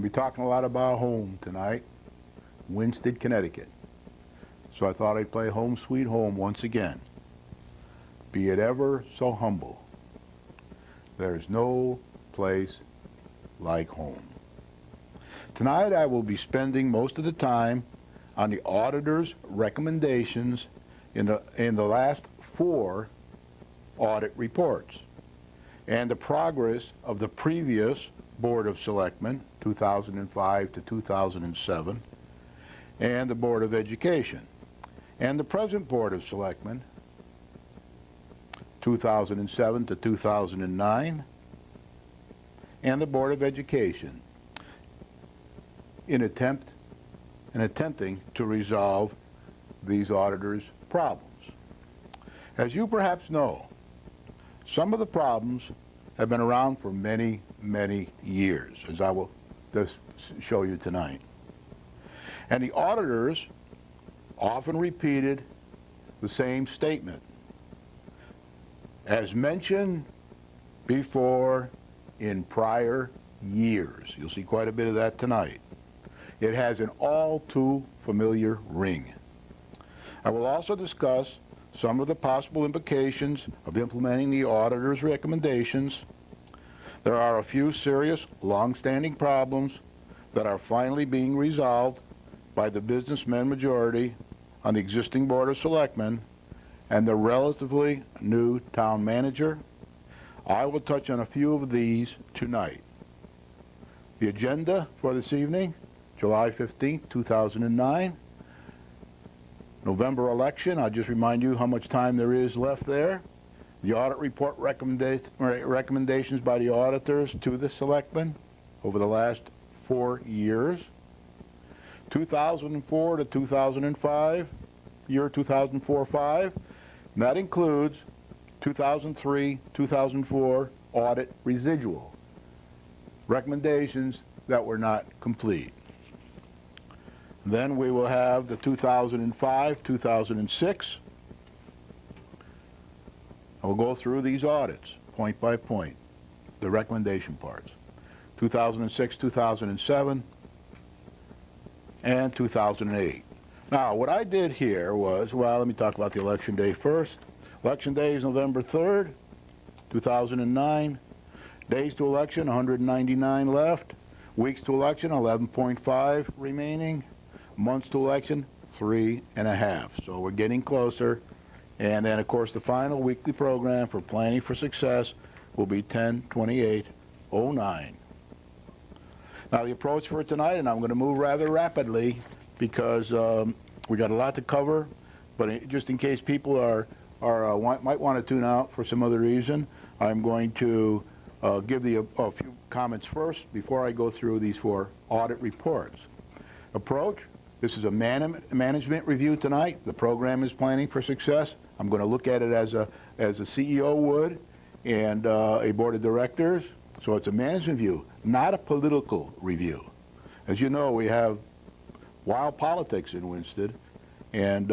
be talking a lot about home tonight, Winsted, Connecticut. So I thought I'd play Home Sweet Home once again. Be it ever so humble, there's no place like home. Tonight I will be spending most of the time on the auditor's recommendations in the last 4 audit reports and the progress of the previous Board of Selectmen, 2005 to 2007, and the Board of Education, and the present Board of Selectmen, 2007 to 2009, and the Board of Education, in attempting to resolve these auditors' problems. As you perhaps know, some of the problems have been around for many, many years, as I will just show you tonight. And the auditors often repeated the same statement. As mentioned before in prior years. You'll see quite a bit of that tonight. It has an all too familiar ring. I will also discuss some of the possible implications of implementing the auditor's recommendations. There are a few serious, long-standing problems that are finally being resolved by the businessmen majority on the existing Board of Selectmen and the relatively new town manager. I will touch on a few of these tonight. The agenda for this evening, July 15th, 2009. November election, I'll just remind you how much time there is left there. The audit report recommendations by the auditors to the selectmen over the last 4 years. 2004 to 2005, year 2004-05, and that includes 2003-2004 audit residual recommendations that were not complete. Then we will have the 2005-2006. I will go through these audits point by point, the recommendation parts. 2006-2007 and 2008. Now, what I did here was, well, let me talk about the election day first. Election day is November 3rd, 2009. Days to election, 199 left. Weeks to election, 11.5 remaining. Months to election, 3.5. So we're getting closer. And then, of course, the final weekly program for Planning for Success will be 10/28/09. Now, the approach for tonight, and I'm going to move rather rapidly because we got a lot to cover, but just in case people might want to tune out for some other reason, I'm going to give a few comments first before I go through these 4 audit reports. Approach. This is a management review tonight. The program is Planning for Success. I'm going to look at it as a CEO would and a board of directors. So it's a management view, not a political review. As you know, we have wild politics in Winsted, and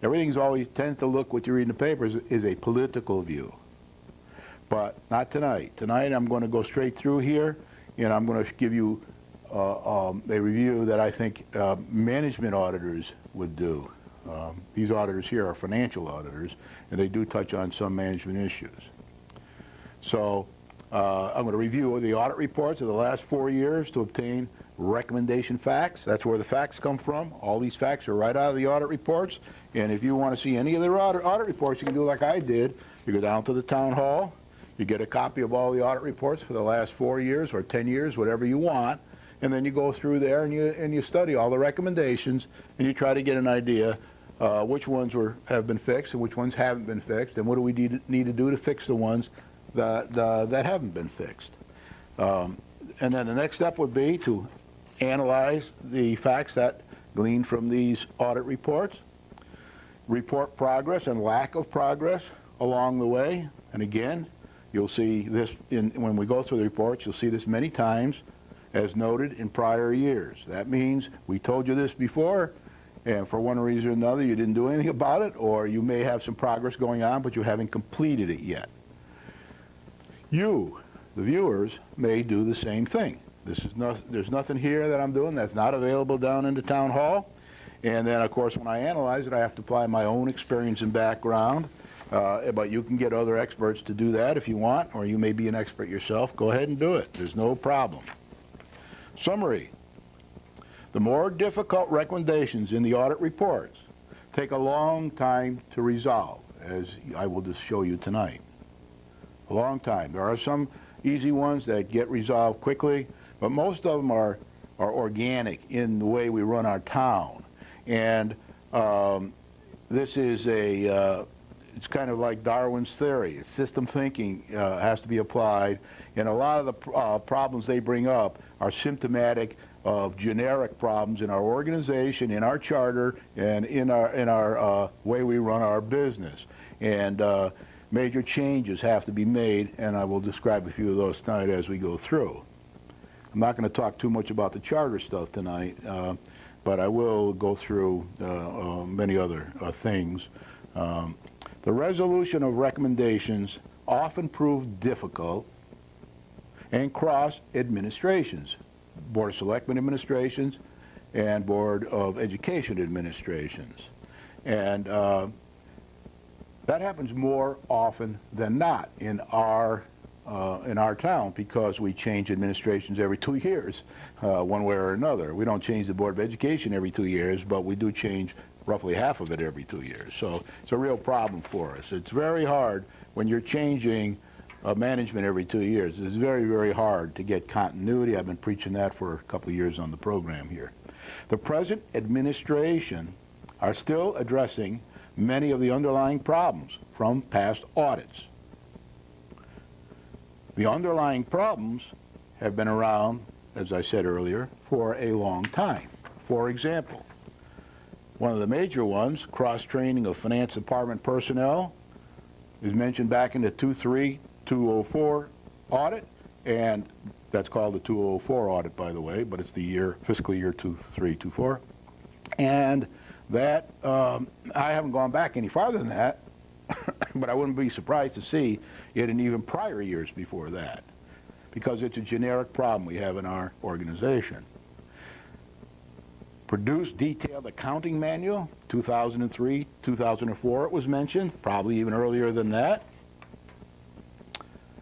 everything's always tends to look, what you read in the papers, is a political view. But not tonight. Tonight I'm going to go straight through here, and I'm going to give you a review that I think management auditors would do. These auditors here are financial auditors, and they do touch on some management issues. So I'm going to review the audit reports of the last 4 years to obtain recommendation facts. That's where the facts come from. All these facts are right out of the audit reports, and if you want to see any of the audit reports, you can do like I did. You go down to the town hall, you get a copy of all the audit reports for the last 4 years or 10 years, whatever you want, and then you go through there and you study all the recommendations, and you try to get an idea which ones have been fixed and which ones haven't been fixed, and what do we need to do to fix the ones that haven't been fixed. And then the next step would be to analyze the facts that gleaned from these audit reports, report progress and lack of progress along the way. And again, you'll see this when we go through the reports, you'll see this many times as noted in prior years. That means we told you this before, and for one reason or another you didn't do anything about it, or you may have some progress going on but you haven't completed it yet. You, the viewers, may do the same thing. There's nothing here that I'm doing that's not available down in the town hall. And then, of course, when I analyze it, I have to apply my own experience and background. But you can get other experts to do that if you want, or you may be an expert yourself. Go ahead and do it. There's no problem. Summary. The more difficult recommendations in the audit reports take a long time to resolve, as I will just show you tonight. A long time. There are some easy ones that get resolved quickly, but most of them are organic in the way we run our town. And this is it's kind of like Darwin's theory. System thinking has to be applied, and a lot of the problems they bring up are symptomatic of generic problems in our organization, in our charter, and in our way we run our business. And major changes have to be made, and I will describe a few of those tonight as we go through. I'm not going to talk too much about the charter stuff tonight, but I will go through many other things. The resolution of recommendations often prove difficult and cross administrations, Board of Selectmen administrations and Board of Education administrations. And that happens more often than not in our town, because we change administrations every 2 years, one way or another. We don't change the Board of Education every 2 years, but we do change roughly half of it every 2 years. So it's a real problem for us. It's very hard when you're changing management every 2 years. It's very, very hard to get continuity. I've been preaching that for a couple of years on the program here. The present administration are still addressing many of the underlying problems from past audits. The underlying problems have been around, as I said earlier, for a long time. For example, one of the major ones, cross-training of finance department personnel, is mentioned back in the 203-204 audit, and that's called the 204 audit, by the way, but it's the fiscal year 23-24. And that, I haven't gone back any farther than that, but I wouldn't be surprised to see it in even prior years before that, because it's a generic problem we have in our organization. Produce detailed accounting manual, 2003, 2004 it was mentioned, probably even earlier than that.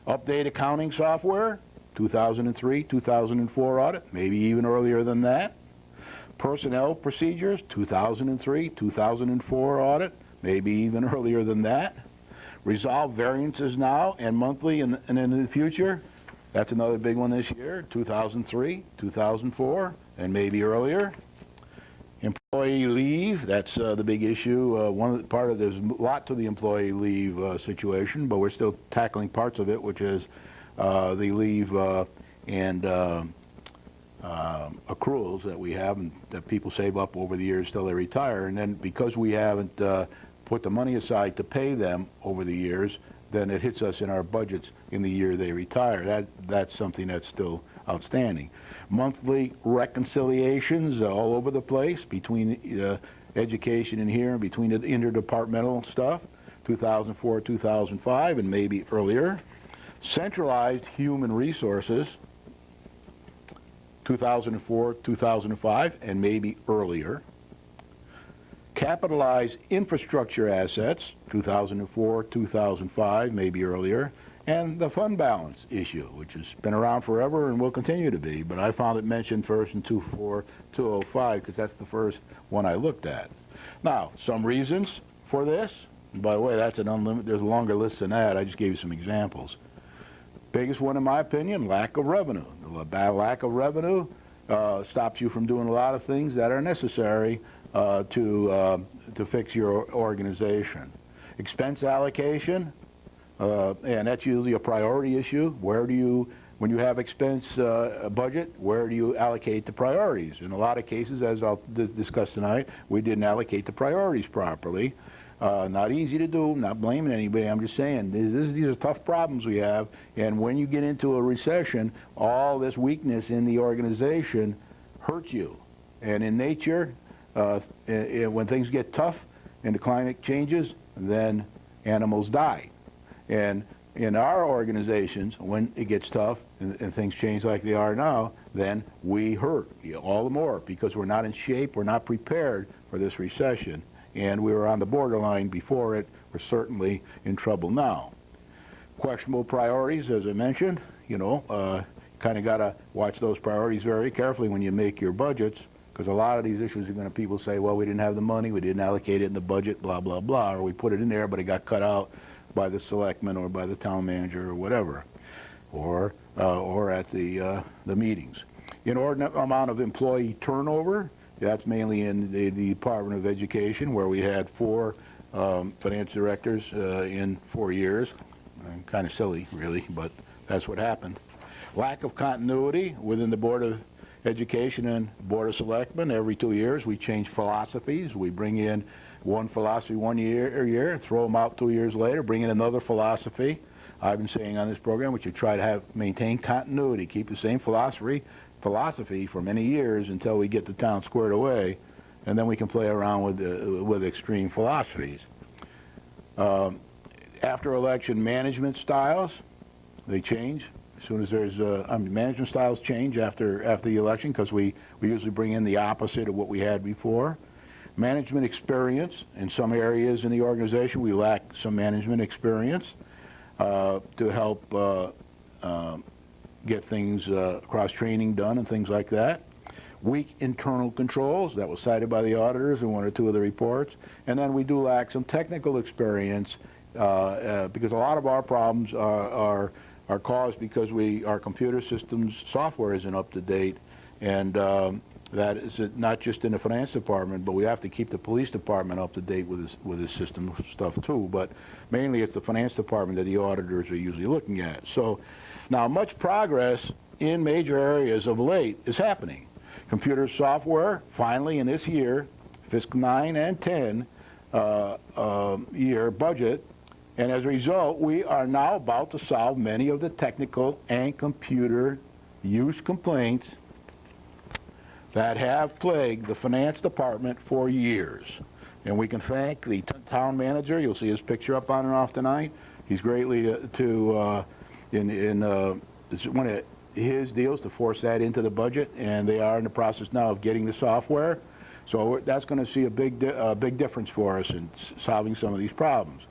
Update accounting software, 2003, 2004 audit, maybe even earlier than that. Personnel procedures, 2003, 2004 audit, maybe even earlier than that. Resolve variances now and monthly and in the future, that's another big one this year, 2003, 2004, and maybe earlier. Employee leave, that's the big issue. There's a lot to the employee leave situation, but we're still tackling parts of it, which is the leave and accruals that we have and that people save up over the years till they retire. And then because we haven't put the money aside to pay them over the years, then it hits us in our budgets in the year they retire. That's something that's still outstanding. Monthly reconciliations all over the place between education and here and between the interdepartmental stuff, 2004, 2005, and maybe earlier. Centralized human resources, 2004, 2005, and maybe earlier. Capitalized infrastructure assets, 2004, 2005, maybe earlier. And the fund balance issue, which has been around forever and will continue to be, but I found it mentioned first in 2004, 2005, because that's the first one I looked at. Now, some reasons for this, and by the way, that's an unlimited, there's a longer list than that, I just gave you some examples. Biggest one, in my opinion, lack of revenue. The lack of revenue stops you from doing a lot of things that are necessary to fix your organization. Expense allocation, and that's usually a priority issue. Where do you, when you have expense budget, where do you allocate the priorities? In a lot of cases, as I'll discuss tonight, we didn't allocate the priorities properly. Not easy to do, not blaming anybody, I'm just saying these are tough problems we have, and when you get into a recession, all this weakness in the organization hurts you. And in nature, when things get tough and the climate changes, then animals die. And in our organizations, when it gets tough and things change like they are now, then we hurt all the more because we're not in shape, we're not prepared for this recession. And we were on the borderline before it. We're certainly in trouble now. Questionable priorities, as I mentioned, kind of got to watch those priorities very carefully when you make your budgets, because a lot of these issues are going to people say, well, we didn't have the money, we didn't allocate it in the budget, blah, blah, blah, or we put it in there, but it got cut out by the selectman or by the town manager or whatever, or at the meetings. Inordinate amount of employee turnover. That's mainly in the Department of Education, where we had 4 finance directors in 4 years. Kind of silly, really, but that's what happened. Lack of continuity within the Board of Education and Board of Selectmen. Every 2 years we change philosophies. We bring in one philosophy one year, throw them out 2 years later, bring in another philosophy. I've been saying on this program we should try to maintain continuity, keep the same philosophy for many years until we get the town squared away, and then we can play around with extreme philosophies. After election management styles, they change. As soon as there's management styles change after the election, because we usually bring in the opposite of what we had before. Management experience. In some areas in the organization we lack some management experience to help get things, cross-training done and things like that. Weak internal controls. That was cited by the auditors in 1 or 2 of the reports. And then we do lack some technical experience because a lot of our problems are caused because our computer systems software isn't up to date, and that is not just in the finance department, but we have to keep the police department up to date with this system stuff too. But mainly it's the finance department that the auditors are usually looking at. So now much progress in major areas of late is happening. Computer software finally in this year, fiscal 9 and 10 year budget. And as a result, we are now about to solve many of the technical and computer use complaints that have plagued the finance department for years. And we can thank the town manager. You'll see his picture up on and off tonight. He's greatly it's one of his deals to force that into the budget, and they are in the process now of getting the software. So that's going to see a big difference for us in solving some of these problems.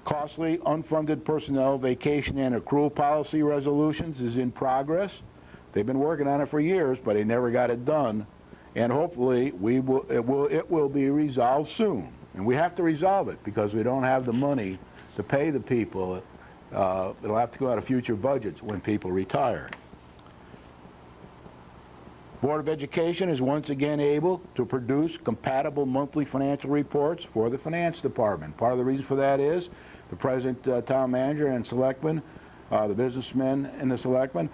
Costly, unfunded personnel, vacation, and accrual policy resolutions is in progress. They've been working on it for years, but they never got it done. And hopefully, it will be resolved soon. And we have to resolve it because we don't have the money to pay the people. It'll have to go out of future budgets when people retire. Board of Education is once again able to produce compatible monthly financial reports for the finance department. Part of the reason for that is the president, town manager, and selectmen, the businessmen and the selectmen,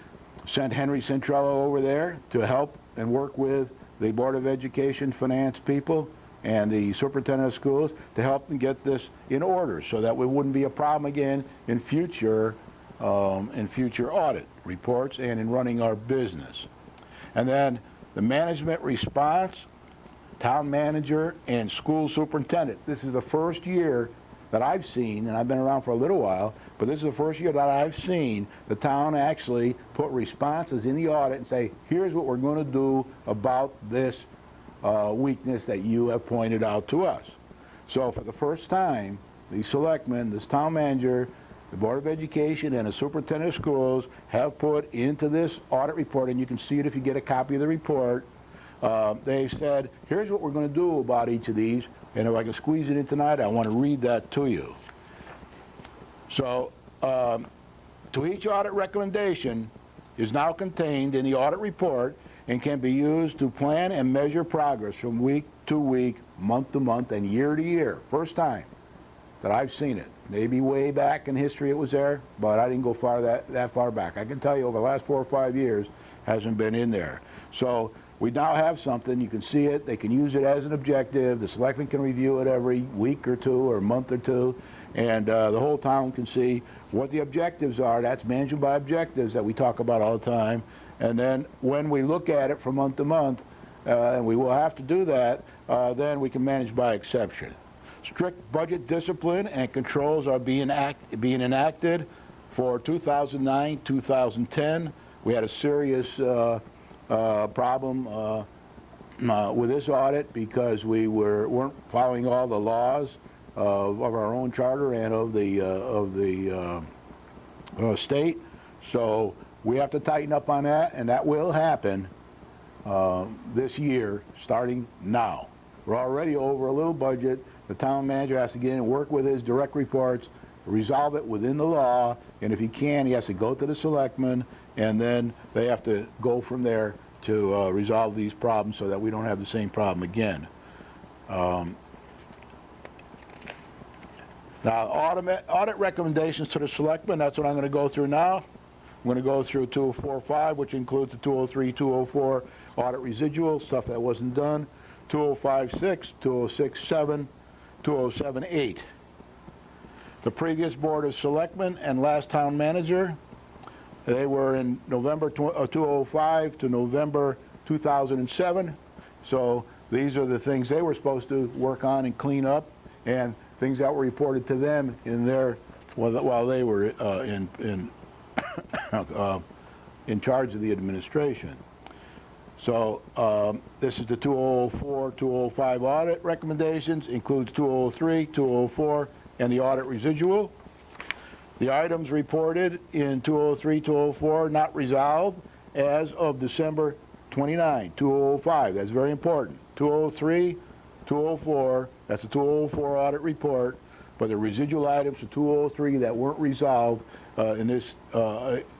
sent Henry Centrello over there to help and work with the Board of Education finance people and the superintendent of schools to help them get this in order so that it wouldn't be a problem again in future audit reports and in running our business. And then the management response, town manager, and school superintendent. This is the first year that I've seen, and I've been around for a little while, but this is the first year that I've seen the town actually put responses in the audit and say, here's what we're going to do about this weakness that you have pointed out to us. So for the first time, the selectmen, this town manager, the Board of Education, and the superintendent of schools have put into this audit report, and you can see it if you get a copy of the report. They said, here's what we're going to do about each of these, and if I can squeeze it in tonight, I want to read that to you. So, to each audit recommendation is now contained in the audit report and can be used to plan and measure progress from week to week, month to month, and year to year. First time that I've seen it. Maybe way back in history it was there, but I didn't go that far back. I can tell you over the last 4 or 5 years, hasn't been in there. So we now have something. You can see it. They can use it as an objective. The selectmen can review it every week or 2 or month or 2, and the whole town can see what the objectives are. That's management by objectives that we talk about all the time. And then when we look at it from month to month, and we will have to do that, then we can manage by exception. Strict budget discipline and controls are being enacted for 2009, 2010. We had a serious problem with this audit because we weren't following all the laws of our own charter and of the state. So we have to tighten up on that, and that will happen this year, starting now. We're already over a little budget. The town manager has to get in and work with his direct reports, resolve it within the law, and if he can, he has to go to the selectmen, and then they have to go from there to resolve these problems so that we don't have the same problem again. Now, audit recommendations to the selectmen, that's what I'm going to go through now. I'm going to go through 2045, which includes the 203, 204 audit residual, stuff that wasn't done, 2056, 2067, 2078. The previous Board of Selectmen and last town manager, they were in November 2005 to November 2007. So these are the things they were supposed to work on and clean up, and things that were reported to them in their while they were in charge of the administration. So this is the 2004, 2005 audit recommendations, includes 2003, 2004, and the audit residual. The items reported in 2003, 2004 not resolved as of December 29, 2005. That's very important. 2003, 2004, that's the 2004 audit report, but the residual items for 2003 that weren't resolved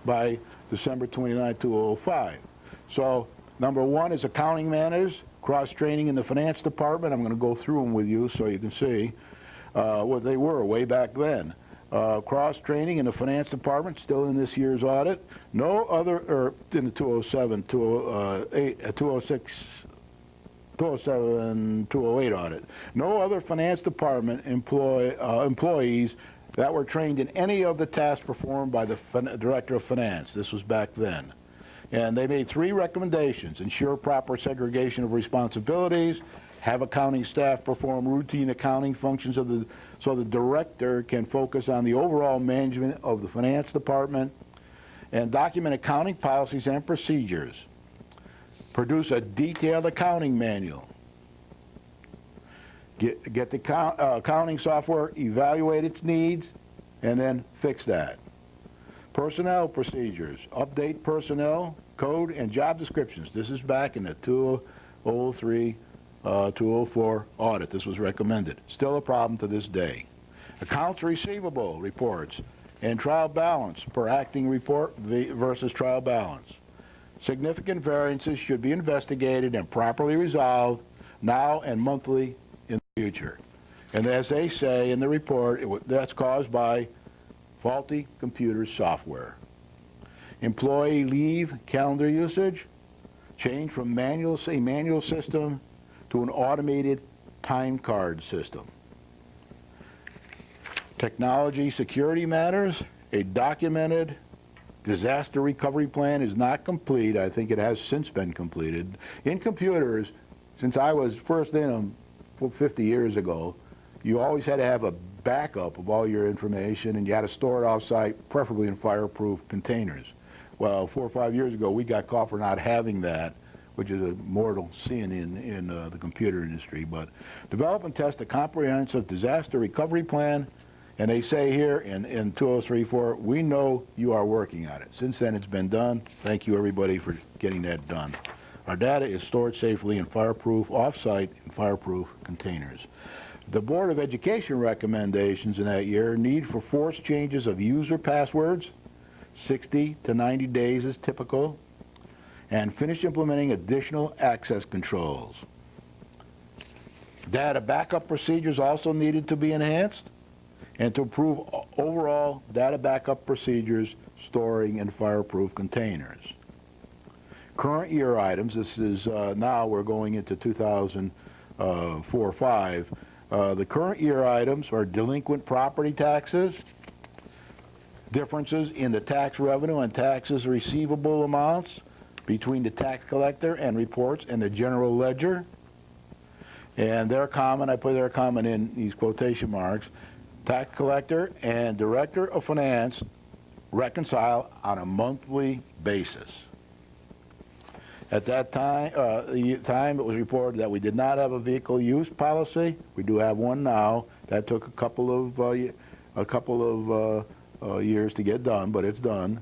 by December 29, 2005. So number one is accounting matters, cross-training in the finance department. I'm going to go through them with you so you can see what they were way back then. Cross-training in the finance department, still in this year's audit. No other, or in the 207, 208, 206, 207, 208 audit. No other finance department employees that were trained in any of the tasks performed by the Director of Finance. This was back then. And they made 3 recommendations: ensure proper segregation of responsibilities, have accounting staff perform routine accounting functions so the director can focus on the overall management of the finance department, and document accounting policies and procedures. Produce a detailed accounting manual. Get the accounting software, evaluate its needs, and then fix that. Personnel procedures. Update personnel, code, and job descriptions. This is back in the 2003, 204 audit. This was recommended. Still a problem to this day. Accounts receivable reports and trial balance per acting report versus trial balance. Significant variances should be investigated and properly resolved now and monthly in the future. And as they say in the report, that's caused by faulty computer software. Employee leave calendar usage, change from a manual system to an automated time card system. Technology security matters. A documented disaster recovery plan is not complete. I think it has since been completed. In computers, since I was first in them 50 years ago, you always had to have a backup of all your information, and you had to store it off-site, preferably in fireproof containers. Well, 4 or 5 years ago, we got caught for not having that, which is a mortal sin in the computer industry. But develop and test a comprehensive disaster recovery plan, and they say here in 2034, we know you are working on it. Since then, it's been done. Thank you, everybody, for getting that done. Our data is stored safely in fireproof, off-site, and fireproof containers. The Board of Education recommendations in that year: need for forced changes of user passwords, 60 to 90 days is typical, and finish implementing additional access controls. Data backup procedures also needed to be enhanced, and to improve overall data backup procedures storing in fireproof containers. Current year items, this is now we're going into 2004-05. The current year items are delinquent property taxes, differences in the tax revenue and taxes receivable amounts between the tax collector and reports and the general ledger. And their comment, I put their comment in these quotation marks, tax collector and director of finance reconcile on a monthly basis. At that time, it was reported that we did not have a vehicle use policy. We do have one now. That took a couple of years to get done, but it's done.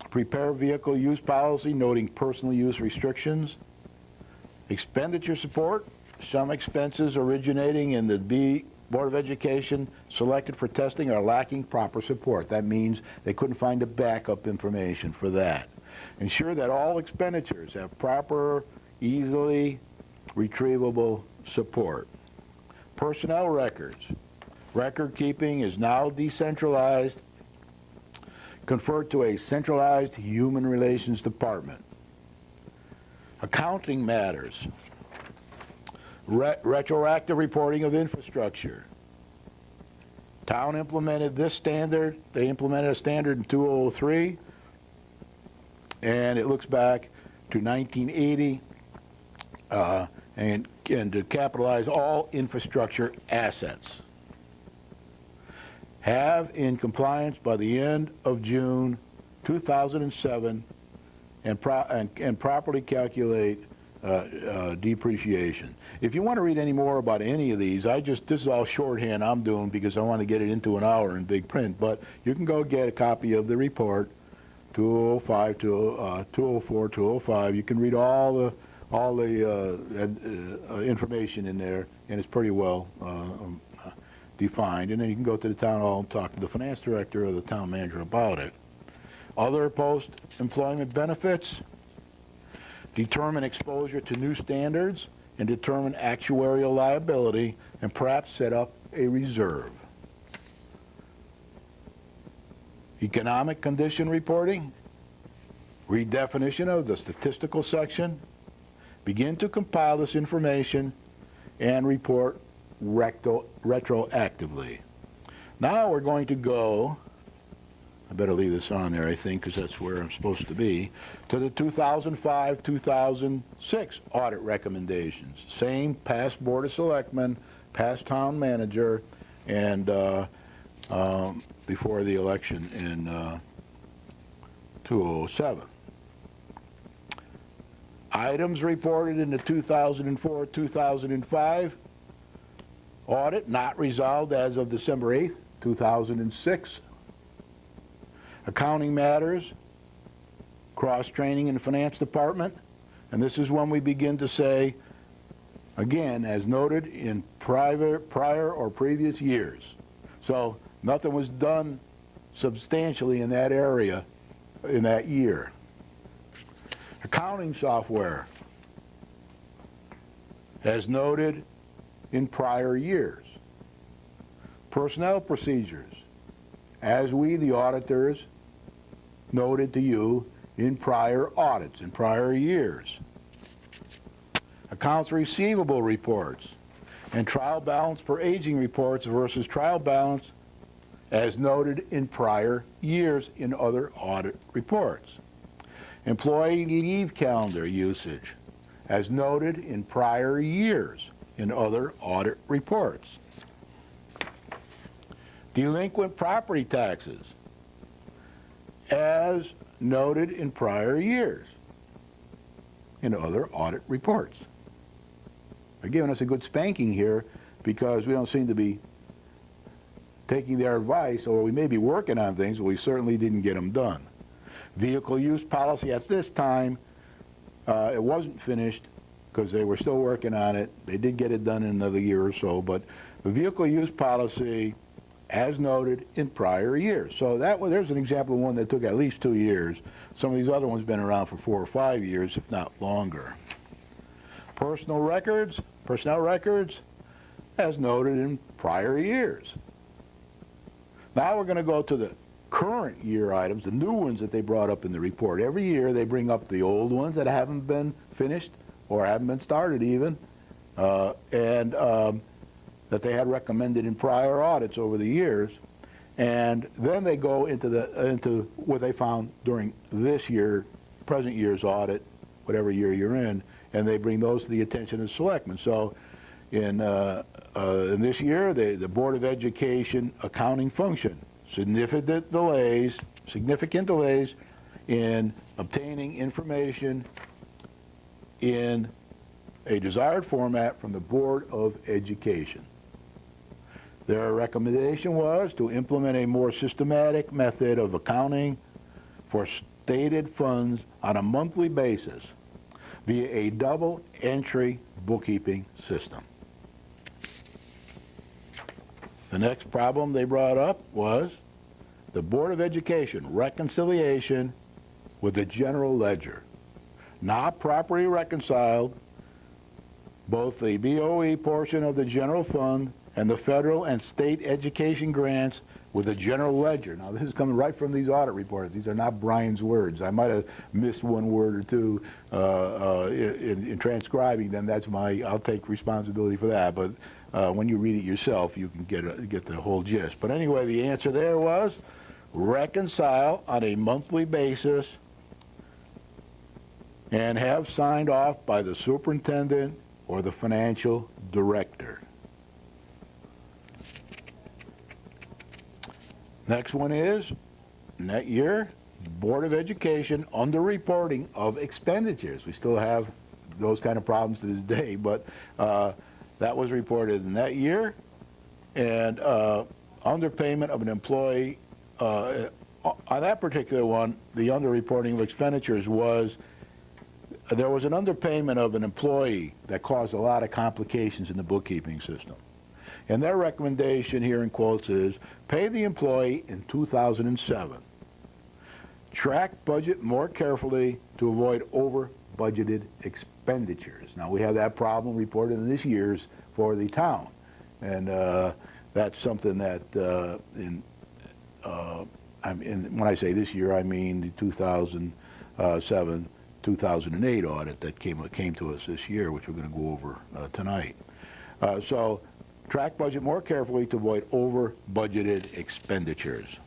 Prepare vehicle use policy noting personal use restrictions. Expenditure support. Some expenses originating in the Board of Education selected for testing are lacking proper support. That means they couldn't find the backup information for that. Ensure that all expenditures have proper, easily retrievable support. Personnel records. Record keeping is now decentralized, conferred to a centralized human relations department. Accounting matters. Retroactive reporting of infrastructure. Town implemented this standard. They implemented a standard in 2003, and it looks back to 1980, and to capitalize all infrastructure assets. Have in compliance by the end of June 2007, and properly calculate depreciation. If you want to read any more about any of these, this is all shorthand I'm doing because I want to get it into an hour in big print, but you can go get a copy of the report, 205, 204, 205. You can read all the information in there, and it's pretty well defined. And then you can go to the town hall and talk to the finance director or the town manager about it. Other post-employment benefits. Determine exposure to new standards and determine actuarial liability, and perhaps set up a reserve. Economic condition reporting. Redefinition of the statistical section. Begin to compile this information and report retroactively. Now we're going to go, I better leave this on there, I think, because that's where I'm supposed to be, to the 2005-2006 audit recommendations. Same past Board of Selectmen, past town manager, and before the election in 2007. Items reported in the 2004-2005 audit not resolved as of December 8th, 2006. Accounting matters, cross-training in the finance department, and this is when we begin to say, again, as noted in prior or previous years. So nothing was done substantially in that area in that year. Accounting software, as noted in prior years. Personnel procedures, as we, the auditors, noted to you in prior audits, in prior years. Accounts receivable reports and trial balance per aging reports versus trial balance as noted in prior years in other audit reports. Employee leave calendar usage as noted in prior years in other audit reports. Delinquent property taxes as noted in prior years in other audit reports. They're giving us a good spanking here because we don't seem to be taking their advice, or we may be working on things, but we certainly didn't get them done. Vehicle use policy at this time, it wasn't finished because they were still working on it. They did get it done in another year or so, but the vehicle use policy as noted in prior years. So there's an example of one that took at least 2 years. Some of these other ones have been around for 4 or 5 years, if not longer. Personnel records, as noted in prior years. Now we're going to go to the current year items, the new ones that they brought up in the report. Every year they bring up the old ones that haven't been finished or haven't been started even, that they had recommended in prior audits over the years, and then they go into what they found during this year, present year's audit, whatever year you're in, and they bring those to the attention of the selectmen. So in this year, the Board of Education accounting function, significant delays in obtaining information in a desired format from the Board of Education. Their recommendation was to implement a more systematic method of accounting for stated funds on a monthly basis via a double entry bookkeeping system. The next problem they brought up was the Board of Education reconciliation with the general ledger. Not properly reconciled, both the BOE portion of the general fund and the federal and state education grants with the general ledger. Now, this is coming right from these audit reports. These are not Brian's words. I might have missed one word or two in transcribing them. That's I'll take responsibility for that. But when you read it yourself, you can get the whole gist. But anyway, the answer there was reconcile on a monthly basis and have signed off by the superintendent or the financial director. Next one is, net year, Board of Education underreporting of expenditures. We still have those kind of problems to this day, but that was reported in that year. And underpayment of an employee, on that particular one, the underreporting of expenditures was, there was an underpayment of an employee that caused a lot of complications in the bookkeeping system. And their recommendation here in quotes is, pay the employee in 2007. Track budget more carefully to avoid over-budgeted expenditures. Now, we have that problem reported in this year's for the town. And that's something that, when I say this year, I mean the 2007, 2008 audit that came to us this year, which we're going to go over tonight. So, track budget more carefully to avoid over-budgeted expenditures.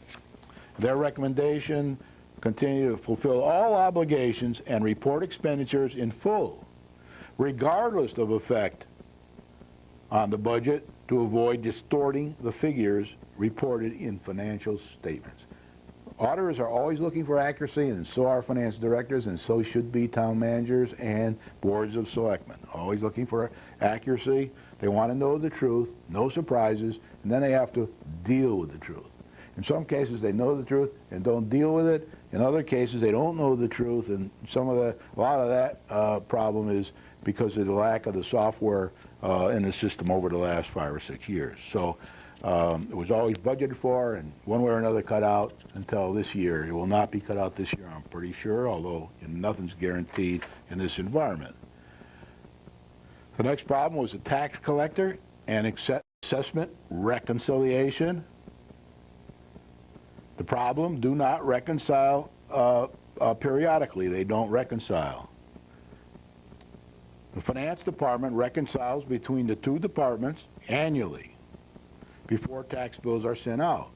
Their recommendation, continue to fulfill all obligations and report expenditures in full, regardless of effect on the budget, to avoid distorting the figures reported in financial statements. Auditors are always looking for accuracy, and so are finance directors, and so should be town managers and boards of selectmen. Always looking for accuracy. They want to know the truth, no surprises, and then they have to deal with the truth. In some cases, they know the truth and don't deal with it. In other cases, they don't know the truth, and a lot of that problem is because of the lack of the software in the system over the last 5 or 6 years. So it was always budgeted for and one way or another cut out until this year. It will not be cut out this year, I'm pretty sure, although nothing's guaranteed in this environment. The next problem was the tax collector and assessment reconciliation. The problem, do not reconcile periodically. They don't reconcile. The finance department reconciles between the two departments annually before tax bills are sent out.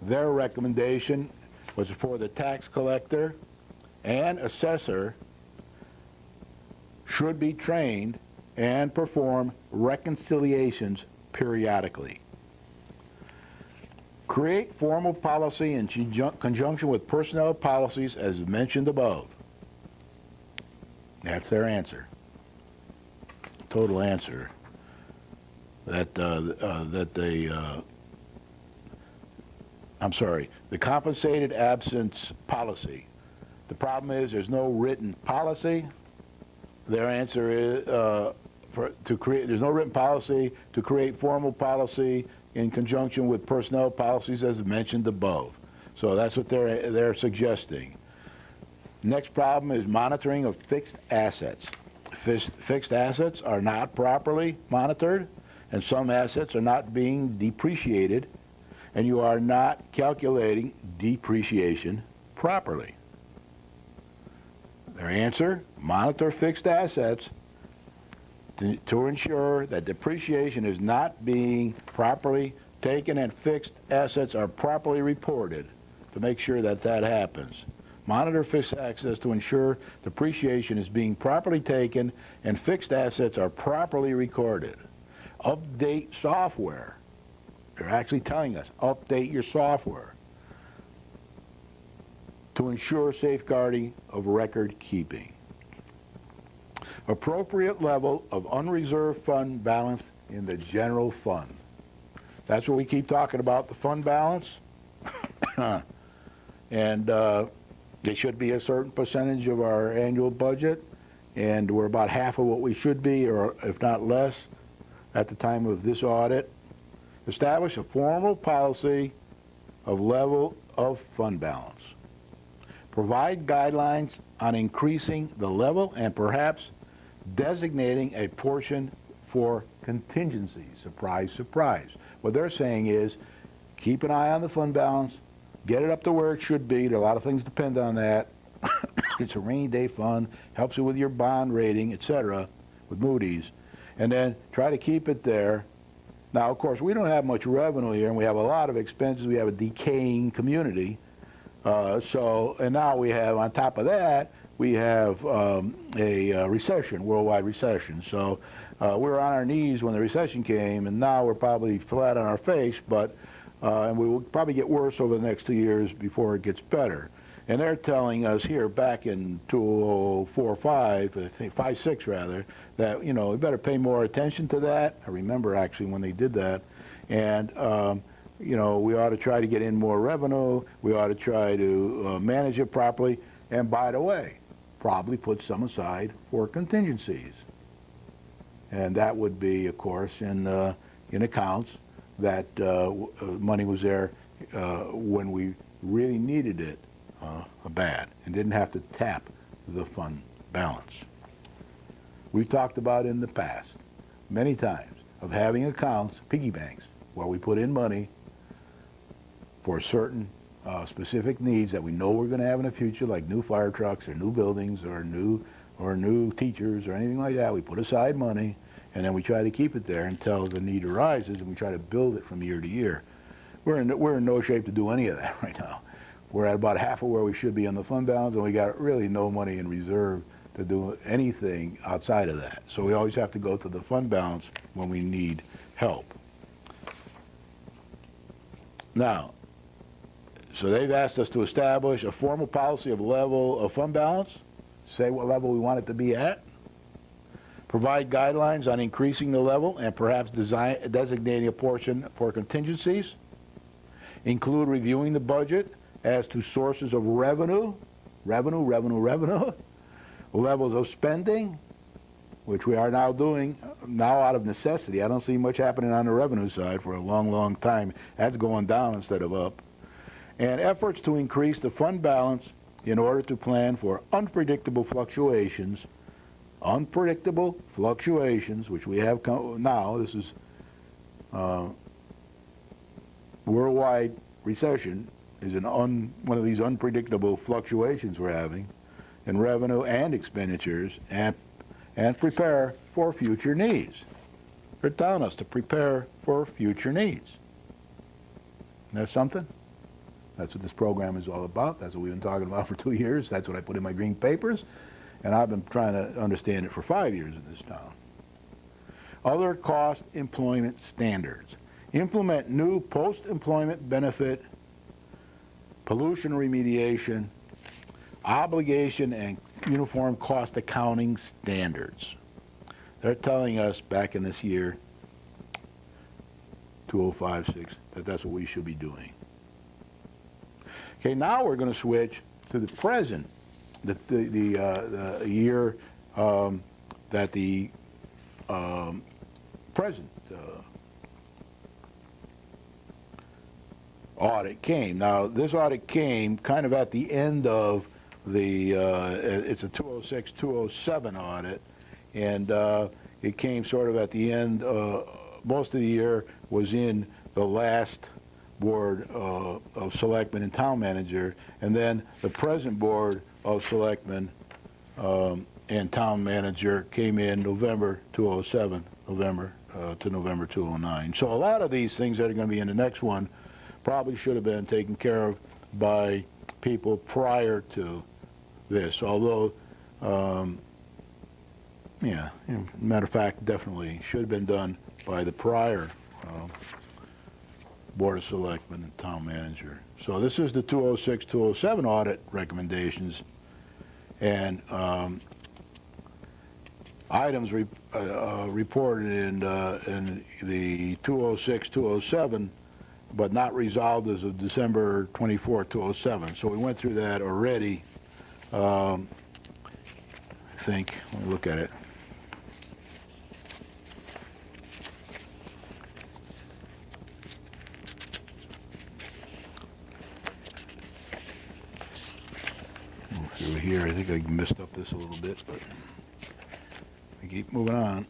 Their recommendation was for the tax collector and assessor should be trained and perform reconciliations periodically. Create formal policy in conjunction with personnel policies as mentioned above. That's their answer. Total answer. The compensated absence policy. The problem is there's no written policy. Their answer is there's no written policy to create formal policy in conjunction with personnel policies as mentioned above. So that's what they're suggesting. Next problem is monitoring of fixed assets. Fixed assets are not properly monitored, and some assets are not being depreciated, and you are not calculating depreciation properly. Their answer, monitor fixed assets to ensure that depreciation is not being properly taken and fixed assets are properly reported to make sure that that happens. Monitor fixed assets to ensure depreciation is being properly taken and fixed assets are properly recorded. Update software. They're actually telling us, update your software to ensure safeguarding of record keeping. appropriate level of unreserved fund balance in the general fund. That's what we keep talking about, the fund balance. And it should be a certain percentage of our annual budget, and we're about half of what we should be, or if not less, at the time of this audit. Establish a formal policy of level of fund balance. Provide guidelines on increasing the level and perhaps designating a portion for contingencies. Surprise, surprise. What they're saying is keep an eye on the fund balance, get it up to where it should be. A lot of things depend on that. It's a rainy day fund, helps you with your bond rating, etc., with Moody's, and then try to keep it there. Now, of course, we don't have much revenue here, and we have a lot of expenses. We have a decaying community. And now we have, on top of that, we have a recession, worldwide recession. So we were on our knees when the recession came, and now we're probably flat on our face, but and we will probably get worse over the next 2 years before it gets better. And they're telling us here back in 2004, 5, I think 5, 6 rather, that, you know, we better pay more attention to that. I remember actually when they did that. And, you know, we ought to try to get in more revenue. We ought to try to manage it properly. And by the way, probably put some aside for contingencies. And that would be, of course, in accounts that money was there when we really needed it bad and didn't have to tap the fund balance. We've talked about in the past many times of having accounts, piggy banks, where we put in money for certain specific needs that we know we're going to have in the future, like new fire trucks or new buildings or new teachers or anything like that. We put aside money, and then we try to keep it there until the need arises, and we try to build it from year to year. We're in no shape to do any of that right now. We're at about half of where we should be on the fund balance, and we got really no money in reserve to do anything outside of that. So we always have to go to the fund balance when we need help. Now, so they've asked us to establish a formal policy of level of fund balance, say what level we want it to be at, provide guidelines on increasing the level and perhaps designating a portion for contingencies, include reviewing the budget as to sources of revenue, levels of spending, which we are now doing now out of necessity. I don't see much happening on the revenue side for a long, long time. That's going down instead of up. And efforts to increase the fund balance in order to plan for unpredictable fluctuations, which we have now. This is worldwide recession is one of these unpredictable fluctuations we're having in revenue and expenditures, and prepare for future needs. They're telling us to prepare for future needs. Isn't that something? That's what this program is all about. That's what we've been talking about for 2 years. That's what I put in my green papers, and I've been trying to understand it for 5 years in this town. Other cost employment standards. Implement new post-employment benefit, pollution remediation, obligation, and uniform cost accounting standards. They're telling us back in this year, 2005-06, that that's what we should be doing. Okay, now we're going to switch to the present, the year that the present audit came. Now, this audit came kind of at the end of the, it's a 206-207 audit, and it came sort of at the end, most of the year was in the last board of selectmen and town manager, and then the present board of selectmen and town manager came in November 2007, to November 2009. So a lot of these things that are going to be in the next one probably should have been taken care of by people prior to this, although, yeah, matter of fact, definitely should have been done by the prior Board of Selectmen and Town Manager. So this is the 206-207 audit recommendations, and items reported in the 206, 207, but not resolved as of December 24, 207. So we went through that already. I think, let me look at it. Through here, I think I messed up this a little bit, but I keep moving on.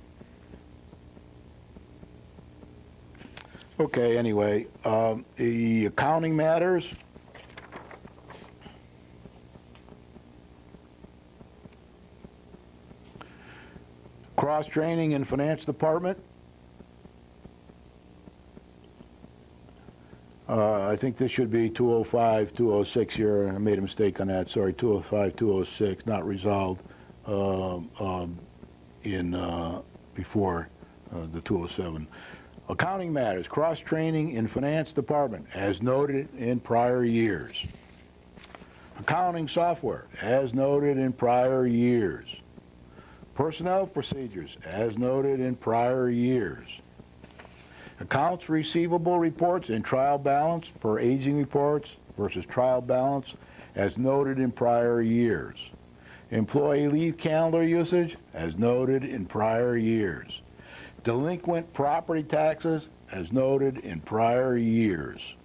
Okay, anyway, the accounting matters. Cross-training in finance department. I think this should be 205, 206 here. I made a mistake on that. Sorry, 205, 206, not resolved before the 207. Accounting matters, cross-training in finance department, as noted in prior years. Accounting software, as noted in prior years. Personnel procedures, as noted in prior years. Accounts receivable reports and trial balance per aging reports versus trial balance, as noted in prior years. Employee leave calendar usage, as noted in prior years. Delinquent property taxes, as noted in prior years.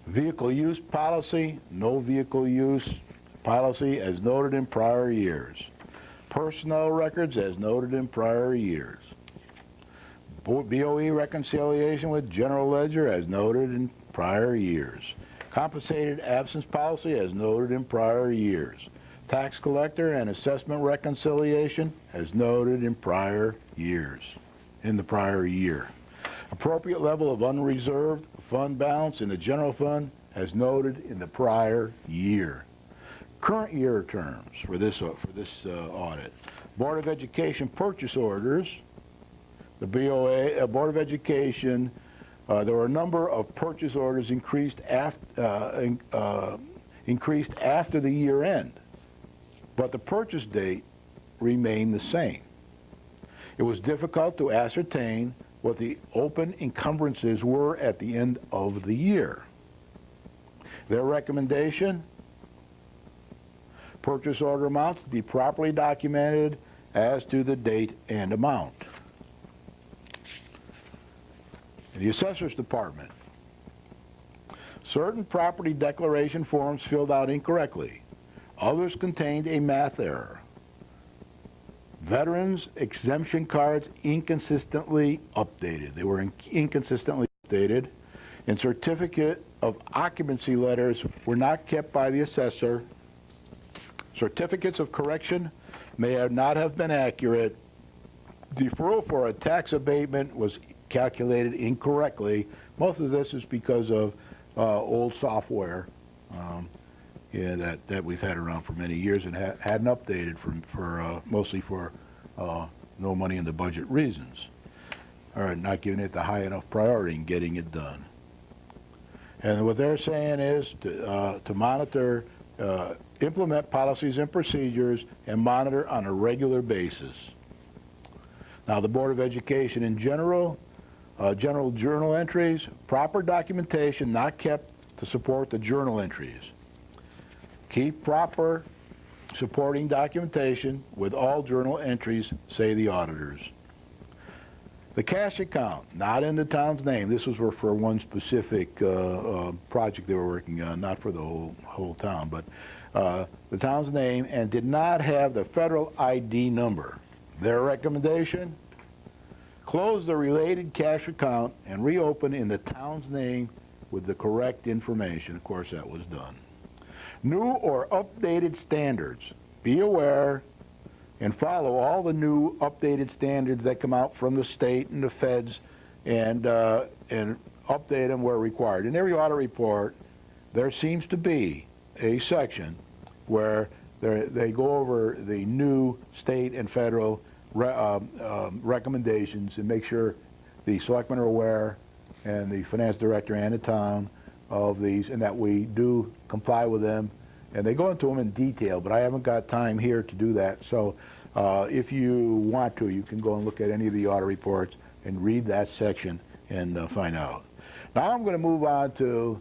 Vehicle use policy, no vehicle use policy, as noted in prior years. Personnel records, as noted in prior years. BOE reconciliation with general ledger, as noted in prior years. Compensated absence policy, as noted in prior years. Tax collector and assessment reconciliation, as noted in prior years, in the prior year. Appropriate level of unreserved fund balance in the general fund, as noted in the prior year. Current year terms for this audit. Board of Education purchase orders. The BOA, Board of Education, there were a number of purchase orders increased after the year end, but the purchase date remained the same. It was difficult to ascertain what the open encumbrances were at the end of the year. Their recommendation: purchase order amounts to be properly documented as to the date and amount. In the Assessor's Department, certain property declaration forms filled out incorrectly. Others contained a math error. Veterans exemption cards inconsistently updated. They were inconsistently updated. And certificate of occupancy letters were not kept by the assessor. Certificates of correction may not have been accurate. Deferral for a tax abatement was calculated incorrectly. Most of this is because of old software that we've had around for many years and hadn't updated for mostly for no money in the budget reasons, or not giving it the high enough priority in getting it done. And what they're saying is to monitor, implement policies and procedures and monitor on a regular basis. Now, the Board of Education in general, general journal entries, proper documentation not kept to support the journal entries. Keep proper supporting documentation with all journal entries, say the auditors. The cash account, not in the town's name. This was for one specific project they were working on, not for the whole town, but the town's name, and did not have the federal ID number. Their recommendation: close the related cash account and reopen in the town's name with the correct information. Of course, that was done. New or updated standards. Be aware and follow all the new updated standards that come out from the state and the feds, and update them where required. In every audit report, there seems to be a section where they go over the new state and federal recommendations and make sure the selectmen are aware, and the finance director and the town, of these, and that we do comply with them. And they go into them in detail, but I haven't got time here to do that. So If you want to, you can go and look at any of the audit reports and read that section and find out. Now I'm going to move on to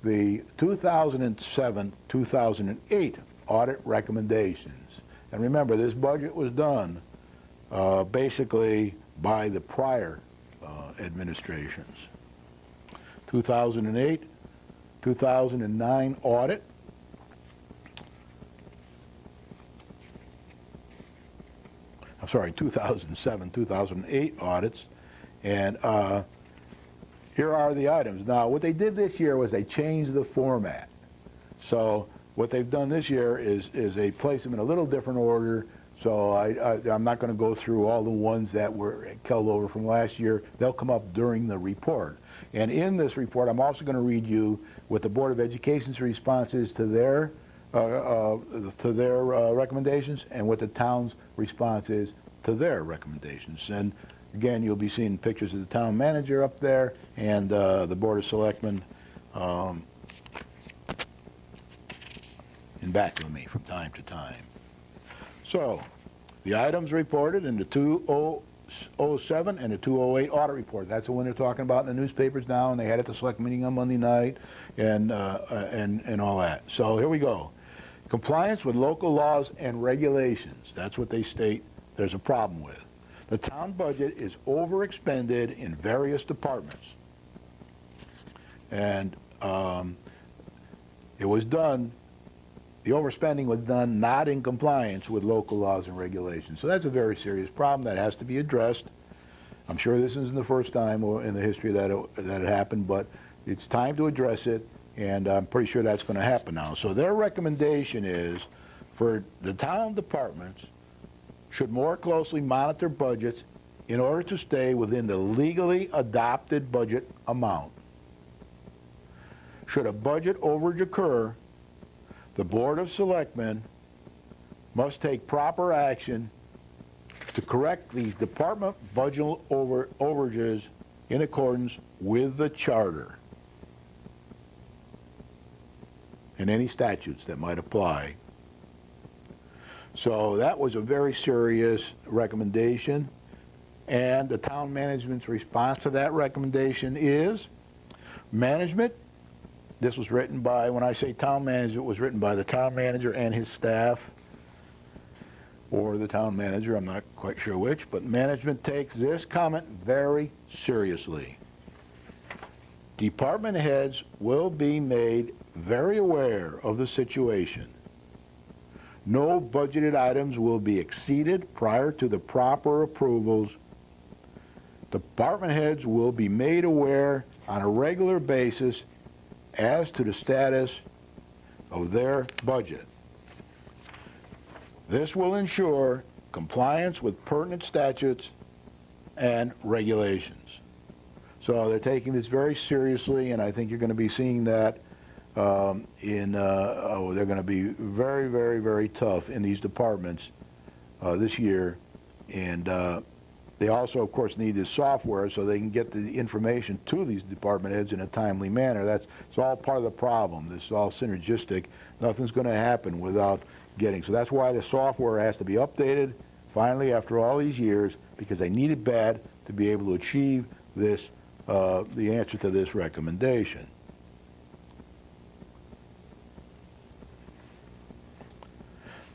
the 2007-2008 audit recommendations. And remember, this budget was done basically by the prior administrations. 2008, 2009 audit. I'm sorry, 2007, 2008 audits. And here are the items. Now, what they did this year was they changed the format. So what they've done this year is they place them in a little different order. So I'm not going to go through all the ones that were held over from last year. They'll come up during the report. And in this report, I'm also going to read you what the Board of Education's response is to their recommendations and what the town's response is to their recommendations. And again, you'll be seeing pictures of the town manager up there and the Board of Selectmen in back of me from time to time. So, the items reported in the 2007 and the 2008 audit report. That's the one they're talking about in the newspapers now, and they had at the select meeting on Monday night, and all that. So here we go. Compliance with local laws and regulations. That's what they state there's a problem with. The town budget is overexpended in various departments, and it was done. The overspending was done not in compliance with local laws and regulations. So that's a very serious problem that has to be addressed. I'm sure this isn't the first time in the history that it happened, but it's time to address it, and I'm pretty sure that's going to happen now. So their recommendation is for the town departments should more closely monitor budgets in order to stay within the legally adopted budget amount. Should a budget overage occur, the Board of Selectmen must take proper action to correct these department budget overages in accordance with the charter and any statutes that might apply. So that was a very serious recommendation, and the town management's response to that recommendation is management. This was written by, when I say town manager, it was written by the town manager and his staff, or the town manager, I'm not quite sure which, but management takes this comment very seriously. Department heads will be made very aware of the situation. No budgeted items will be exceeded prior to the proper approvals. Department heads will be made aware on a regular basis as to the status of their budget. This will ensure compliance with pertinent statutes and regulations. So they're taking this very seriously, and I think you're going to be seeing that they're going to be very, very, very tough in these departments this year. And they also, of course, need this software so they can get the information to these department heads in a timely manner. It's all part of the problem. This is all synergistic. Nothing's going to happen without getting. So that's why the software has to be updated finally after all these years, because they need it bad to be able to achieve this, the answer to this recommendation.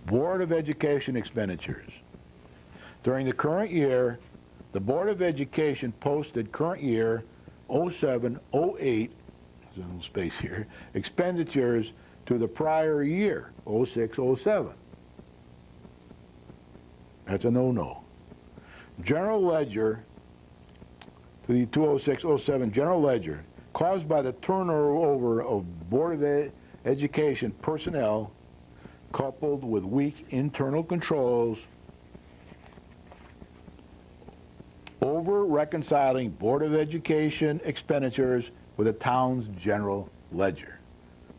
Board of Education expenditures. During the current year, the Board of Education posted current year 07-08, there's a little space here, expenditures to the prior year, 06-07. That's a no-no. General ledger, to the 206-07 general ledger, caused by the turnover of Board of Education personnel coupled with weak internal controls, over reconciling Board of Education expenditures with the town's general ledger.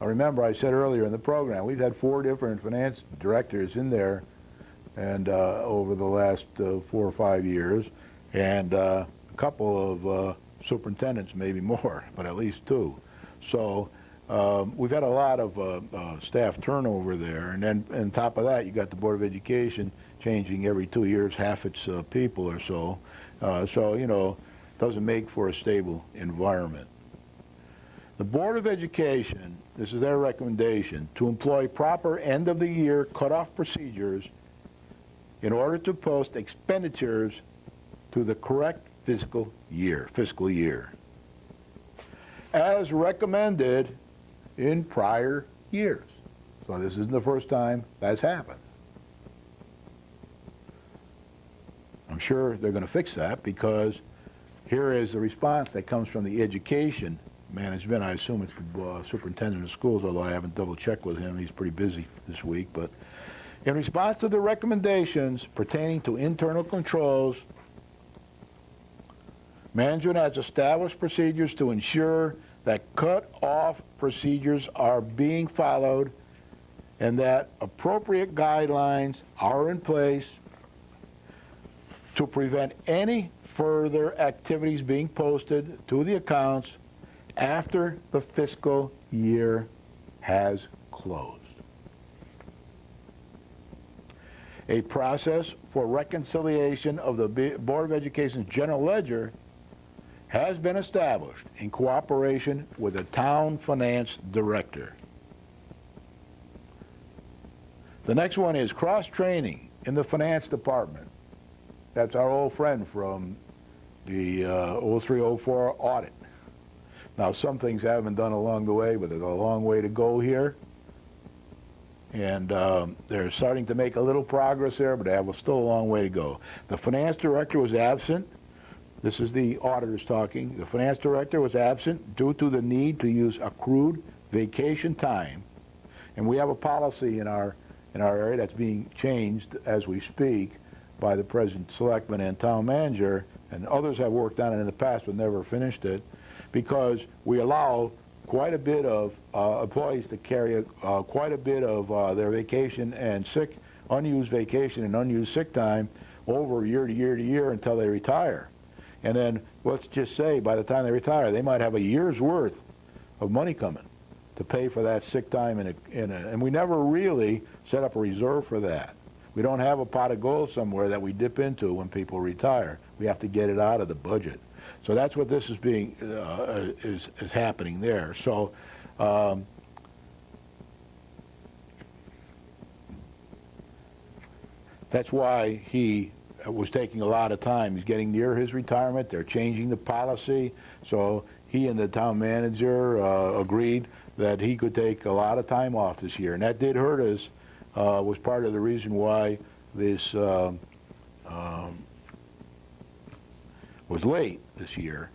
Now remember, I said earlier in the program, we've had 4 different finance directors in there and over the last 4 or 5 years, and a couple of superintendents, maybe more, but at least 2. So we've had a lot of staff turnover there, and then on top of that, you got the Board of Education changing every 2 years half its people or so. So, you know, doesn't make for a stable environment. The Board of Education, this is their recommendation, to employ proper end-of-the-year cutoff procedures in order to post expenditures to the correct fiscal year, as recommended in prior years. So this isn't the first time that's happened. I'm sure they're going to fix that, because here is the response that comes from the education management. I assume it's the superintendent of schools, although I haven't double-checked with him. He's pretty busy this week. But in response to the recommendations pertaining to internal controls, management has established procedures to ensure that cut-off procedures are being followed and that appropriate guidelines are in place to prevent any further activities being posted to the accounts after the fiscal year has closed. A process for reconciliation of the Board of Education's general ledger has been established in cooperation with the town finance director. The next one is cross-training in the finance department. That's our old friend from the 03-04 audit. Now, some things haven't been done along the way, but there's a long way to go here. And they're starting to make a little progress there, but they have still a long way to go. The finance director was absent. This is the auditors talking. The finance director was absent due to the need to use accrued vacation time. And we have a policy in our area that's being changed as we speak by the president, selectman, and town manager, and others have worked on it in the past but never finished it, because we allow quite a bit of employees to carry quite a bit of their vacation and unused vacation and unused sick time over year to year to year until they retire. And then let's just say by the time they retire, they might have a year's worth of money coming to pay for that sick time, and we never really set up a reserve for that. We don't have a pot of gold somewhere that we dip into when people retire. We have to get it out of the budget. So that's what this is being is happening there. So that's why he was taking a lot of time. He's getting near his retirement. They're changing the policy. So he and the town manager agreed that he could take a lot of time off this year. And that did hurt us, was part of the reason why this was late this year.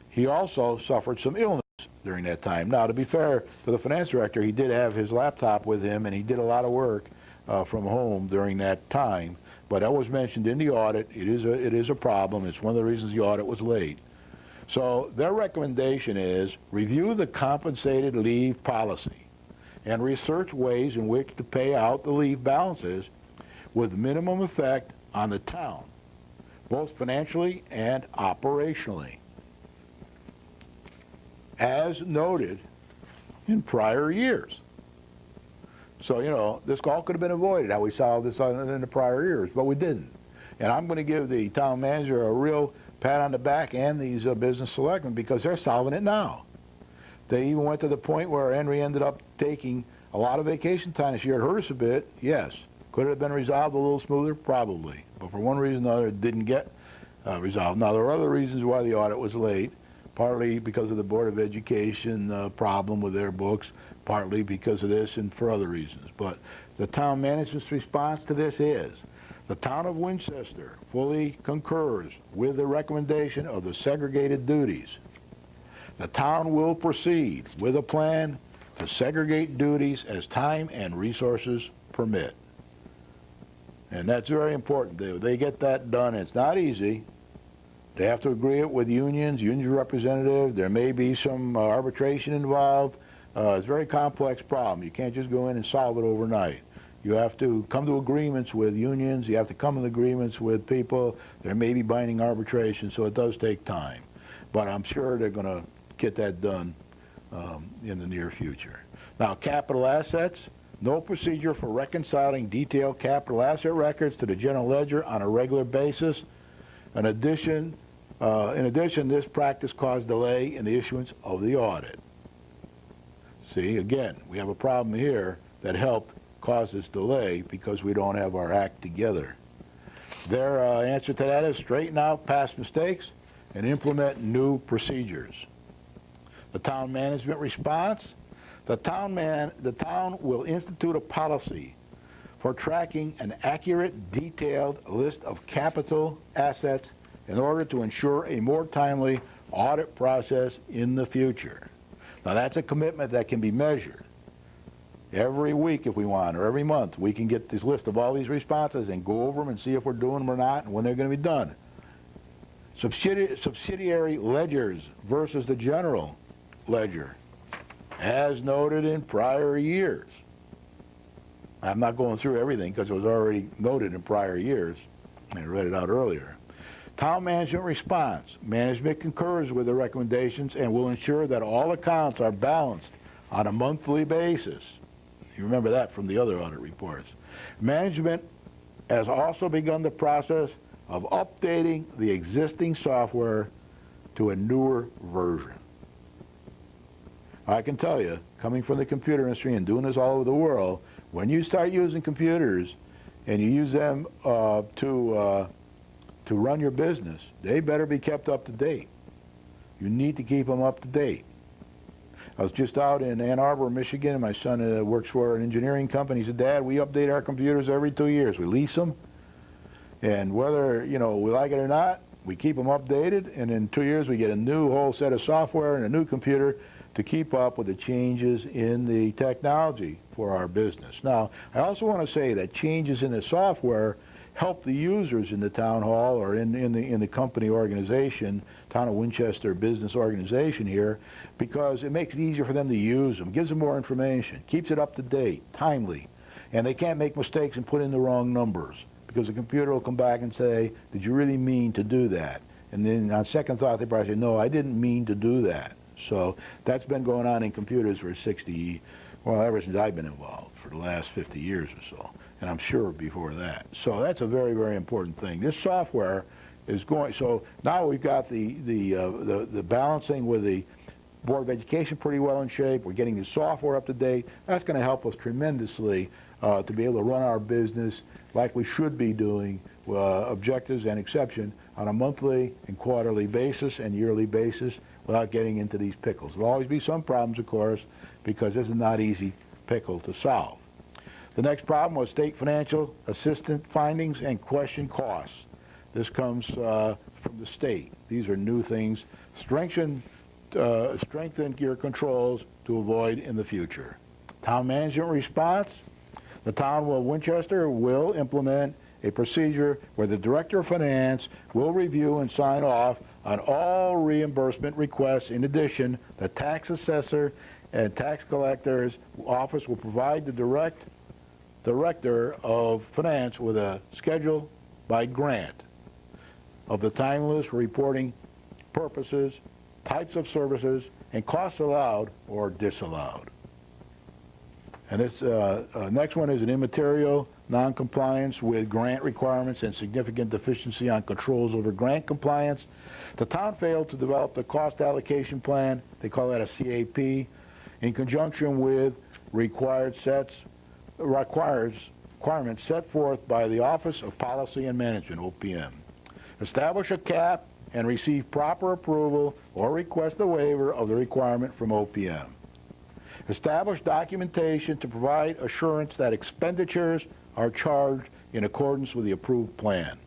He also suffered some illness during that time. Now, to be fair to the finance director, he did have his laptop with him, and he did a lot of work from home during that time. But that was mentioned in the audit. It is a problem. It's one of the reasons the audit was late. So their recommendation is review the compensated leave policy and research ways in which to pay out the leave balances with minimum effect on the town, both financially and operationally, as noted in prior years. So, you know, this all could have been avoided how we solved this in the prior years, but we didn't. And I'm going to give the town manager a real pat on the back and these business selectmen, because they're solving it now. They even went to the point where Henry ended up taking a lot of vacation time this year. It hurt us a bit, yes. Could it have been resolved a little smoother? Probably. But for one reason or another, it didn't get resolved. Now, there are other reasons why the audit was late, partly because of the Board of Education problem with their books, partly because of this and for other reasons. But the town management's response to this is, the town of Winchester fully concurs with the recommendation of the segregated duties. The town will proceed with a plan to segregate duties as time and resources permit. And that's very important. They get that done. It's not easy. They have to agree it with unions representative. There may be some arbitration involved. It's a very complex problem. You can't just go in and solve it overnight. You have to come to agreements with unions. You have to come to agreements with people. There may be binding arbitration, so it does take time. But I'm sure they're going to get that done in the near future. Now, capital assets, No procedure for reconciling detailed capital asset records to the general ledger on a regular basis. In addition, this practice caused delay in the issuance of the audit. See, again, we have a problem here that helped cause this delay because we don't have our act together. Their answer to that is straighten out past mistakes and implement new procedures. The town management response: the town will institute a policy for tracking an accurate, detailed list of capital assets in order to ensure a more timely audit process in the future. Now that's a commitment that can be measured. Every week if we want, or every month, we can get this list of all these responses and go over them and see if we're doing them or not and when they're going to be done. Subsidiary ledgers versus the general ledger, as noted in prior years. I'm not going through everything because it was already noted in prior years. I read it out earlier. Town management response: management concurs with the recommendations and will ensure that all accounts are balanced on a monthly basis. You remember that from the other audit reports. Management has also begun the process of updating the existing software to a newer version. I can tell you, coming from the computer industry and doing this all over the world, when you start using computers and you use them to run your business, they better be kept up to date. You need to keep them up to date. I was just out in Ann Arbor, Michigan, and my son works for an engineering company. He said, "Dad, we update our computers every 2 years. We lease them, and whether we like it or not, we keep them updated, and in 2 years we get a new whole set of software and a new computer to keep up with the changes in the technology for our business." Now, I also want to say that changes in the software help the users in the town hall or in the company organization, Town of Winchester business organization here, because it makes it easier for them to use them, gives them more information, keeps it up to date, timely, and they can't make mistakes and put in the wrong numbers because the computer will come back and say, "Did you really mean to do that?" And then on second thought, they probably say, "No, I didn't mean to do that." So that's been going on in computers for ever since I've been involved, for the last 50 years or so, and I'm sure before that. So that's a very, very important thing. This software is going, so now we've got the balancing with the Board of Education pretty well in shape. We're getting the software up to date. That's going to help us tremendously to be able to run our business like we should be doing, objectives and exception, on a monthly and quarterly basis and yearly basis without getting into these pickles. There'll always be some problems, of course, because this is not easy pickle to solve. The next problem was state financial assistant findings and question costs. This comes from the state. These are new things. Strengthen your controls to avoid in the future. Town management response: the town of Winchester will implement a procedure where the Director of Finance will review and sign off on all reimbursement requests. In addition, the tax assessor and tax collector's office will provide the Director of Finance with a schedule by grant of the timeliness for reporting purposes, types of services, and costs allowed or disallowed. And this next one is an immaterial non-compliance with grant requirements and significant deficiency on controls over grant compliance. The town failed to develop the cost allocation plan, they call that a CAP, in conjunction with requirements set forth by the Office of Policy and Management, OPM. Establish a cap and receive proper approval or request a waiver of the requirement from OPM. Establish documentation to provide assurance that expenditures are charged in accordance with the approved plan.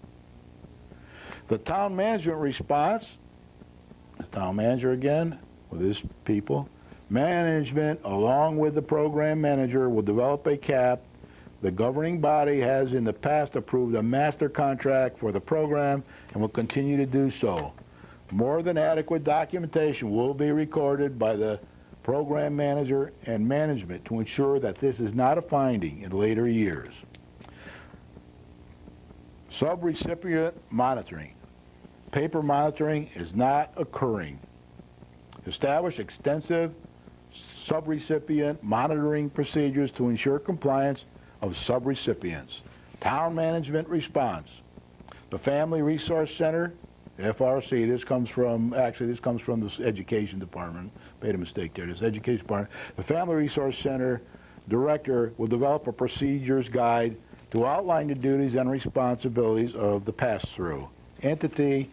The town management response, the town manager again, with his people, management along with the program manager will develop a cap. The governing body has in the past approved a master contract for the program and will continue to do so. More than adequate documentation will be recorded by the program manager and management to ensure that this is not a finding in later years. Subrecipient monitoring. Paper monitoring is not occurring. Establish extensive subrecipient monitoring procedures to ensure compliance of subrecipients. Town management response. The Family Resource Center, FRC, this comes from the Education Department. Made a mistake there. This Education Department. The Family Resource Center director will develop a procedures guide to outline the duties and responsibilities of the pass-through entity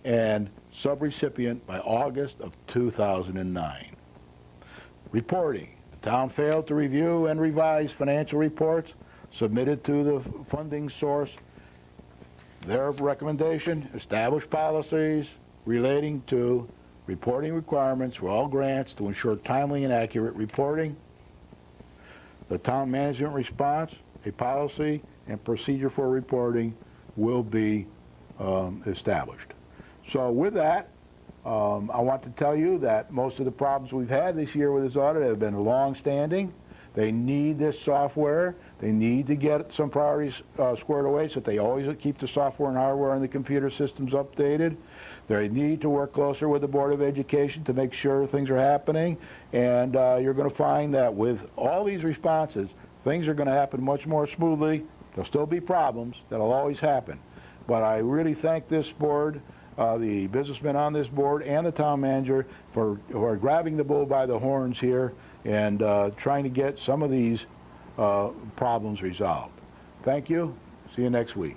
and subrecipient by August of 2009. Reporting. The town failed to review and revise financial reports submitted to the funding source. Their recommendation, establish policies relating to reporting requirements for all grants to ensure timely and accurate reporting. The town management response, a policy and procedure for reporting will be established. So with that, I want to tell you that most of the problems we've had this year with this audit have been long-standing. They need this software. They need to get some priorities squared away so that they always keep the software and hardware and the computer systems updated. They need to work closer with the Board of Education to make sure things are happening. And you're going to find that with all these responses, things are going to happen much more smoothly. There'll still be problems. That'll always happen. But I really thank this board, the businessmen on this board, and the town manager for grabbing the bull by the horns here and trying to get some of these problems resolved. Thank you. See you next week.